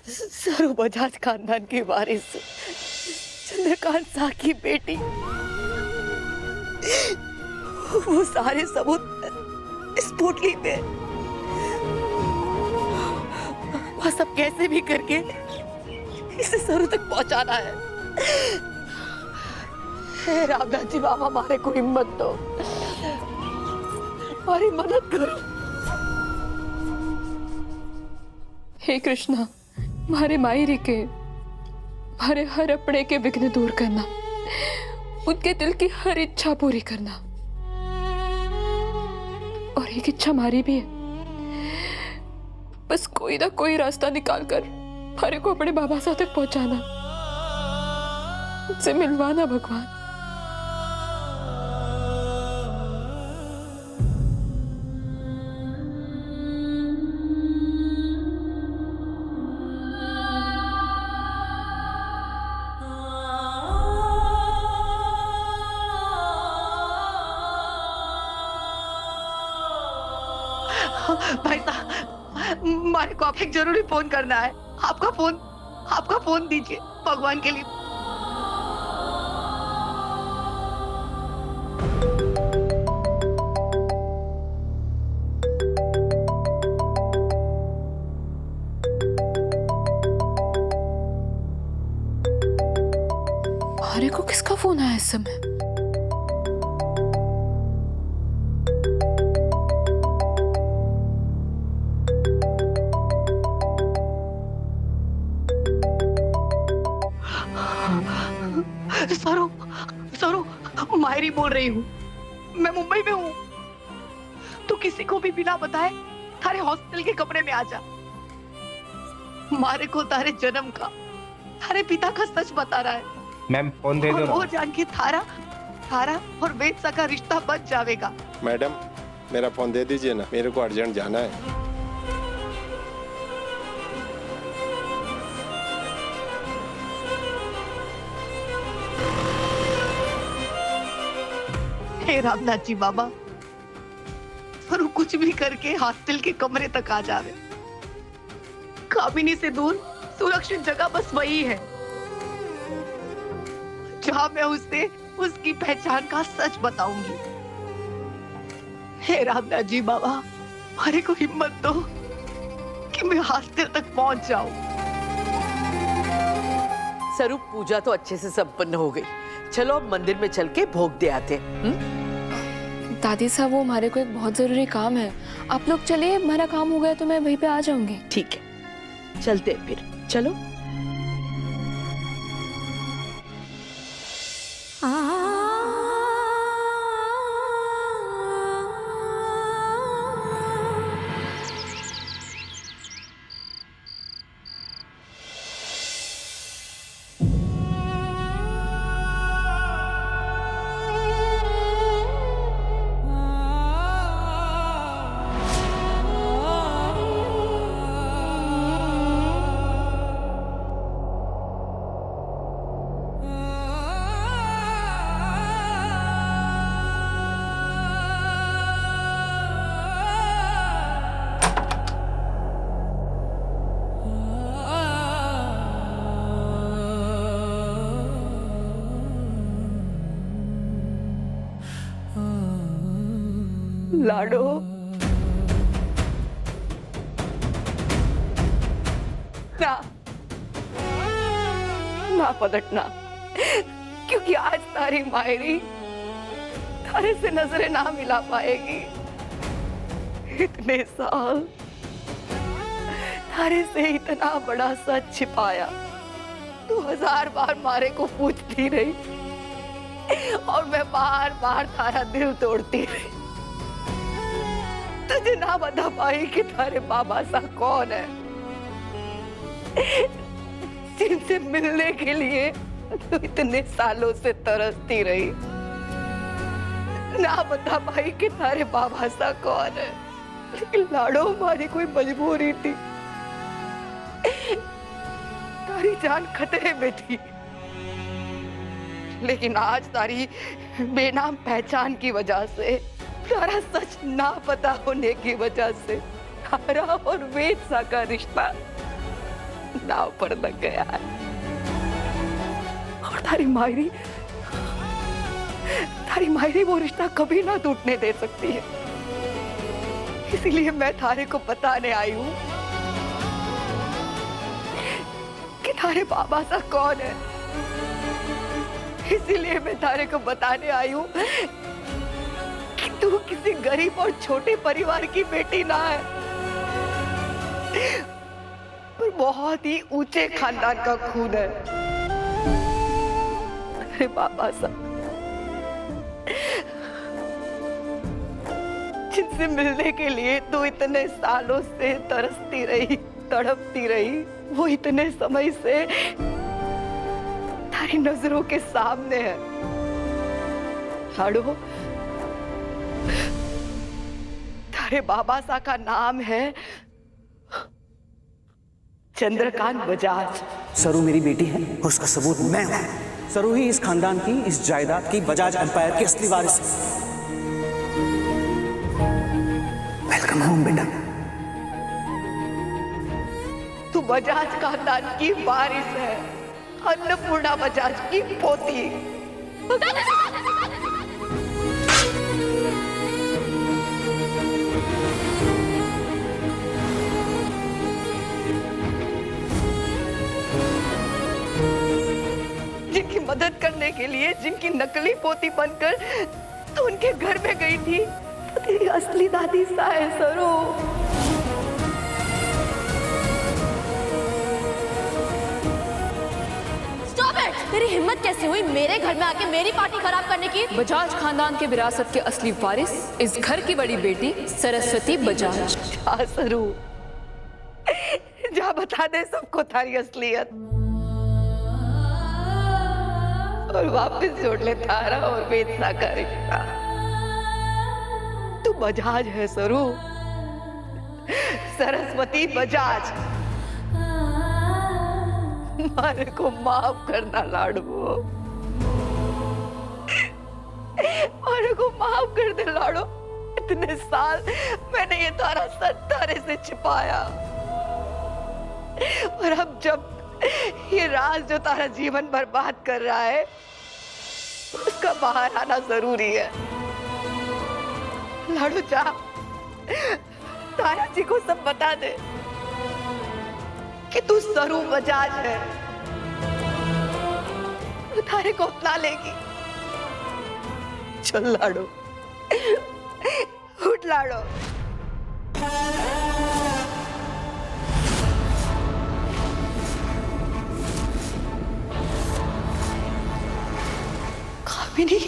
सरू बजाज खानदान की वारिस चंद्रकांत शाह की बेटी, वो सारे सबूत इस पोटली पे। वह सब कैसे भी करके इसे सरू तक पहुंचाना है। हे रामनाथ जी बाबा, हमारे को हिम्मत दो, हमारी मदद करो। हे कृष्णा, मारे मायरी के मारे हर अपने के विघ्न दूर करना, उनके दिल की हर इच्छा पूरी करना। और एक इच्छा हमारी भी है, बस कोई ना कोई रास्ता निकाल कर मारे को अपने बाबा साहब तक पहुंचाना, उनसे मिलवाना भगवान। भाई साहब, हमारे को आप एक जरूरी फोन करना है। आपका फोन दीजिए भगवान के लिए। मारे को किसका फोन आया इस समय? सरू, मायरी बोल रही हूँ। मैं मुंबई में हूँ। तू किसी को भी बिना बताए थारे हॉस्टल के कमरे में आ जा। मारे को तारे जन्म का, थारे पिता का सच बता रहा है। मैम फोन दे दो ना। वो जान के थारा और वेद का रिश्ता बच जाएगा। मैडम, मेरा फोन दे दीजिए ना, मेरे को अर्जेंट जाना है। हे रामनाथ जी बाबा, सरू कुछ भी करके हॉस्टल के कमरे तक आ जावे। कामिनी से दूर सुरक्षित जगह बस वही है जहां मैं उसे उसकी पहचान का सच बताऊंगी। हे रामनाथ जी बाबा, हमारे को हिम्मत दो कि मैं हॉस्टल तक पहुंच जाऊं। स्वरूप पूजा तो अच्छे से संपन्न हो गई। चलो अब मंदिर में चल के भोग दे आते। दादी साहब, वो हमारे को एक बहुत जरूरी काम है। आप लोग चलिए, हमारा काम हो गया तो मैं वहीं पे आ जाऊंगी। ठीक है, चलते हैं फिर। चलो। लाडो, ना पलटना, क्योंकि आज तारी मायरी तारे से नजरें ना मिला पाएगी। इतने साल तारे से इतना बड़ा सच छिपाया, तू 1000 बार मारे को पूछती रही और मैं बार बार तारा दिल तोड़ती रही। तुझे ना बता पाई कि तारे बाबा सा कौन है, जिनसे मिलने के लिए तू इतने सालों से तरसती रही। ना बता पाई कि तारे बाबा सा कौन है, लेकिन लाडो हमारी कोई मजबूरी थी। तारी जान खतरे में थी, लेकिन आज तारी बेनाम पहचान की वजह से, तारा सच ना पता होने की वजह से तारा और वेद सा का रिश्ता नाव पर लग गया है और तारी मायरी वो रिश्ता कभी ना टूटने दे सकती है। इसीलिए मैं थारे को बताने आई हूँ कि थारे बाबा सा कौन है। इसीलिए मैं थारे को बताने आई हूँ कि तू किसी गरीब और छोटे परिवार की बेटी ना है, पर बहुत ही ऊंचे खानदान का खून है। अरे बाबा साहब, जिनसे मिलने के लिए तू इतने सालों से तरसती रही, तड़पती रही, वो इतने समय से तारी नजरों के सामने है। लाडो, तारे बाबा सा का नाम है चंद्रकांत बजाज। सरू मेरी बेटी है और उसका सबूत मैं हूं। सरू ही इस खानदान की, इस जायदाद की, बजाज एम्पायर की असली वारिस है। वेलकम होम बेटा। तू बजाज खानदान की वारिस है, अन्नपूर्णा बजाज की पोती। जिनकी मदद करने के लिए, जिनकी नकली पोती बनकर तू उनके घर में गई थी, तो तेरी असली दादी सा है सरू। तेरी हिम्मत कैसे हुई मेरे घर में आके मेरी पार्टी खराब करने की? बजाज खानदान के विरासत के असली वारिस इस घर की बड़ी बेटी सरस्वती बजाज। जा सरू, जा बता दे सबको थारी असलियत और वापस जोड़ ले थारा और वेदना का रिश्ता। तू बजाज है सरू, सरस्वती बजाज। मारे को माफ करना लाडू, मारे को माफ कर दे लाडो। इतने साल मैंने ये तारा सच तारे से छिपाया, और अब जब ये राज जो तारा जीवन बर्बाद कर रहा है, उसका बाहर आना जरूरी है। लाडो जा, तारा जी को सब बता दे कि तू सरू बजाज है, वो थारे को अपना लेगी। चल लाडो, उठ लाडो। कामिनी,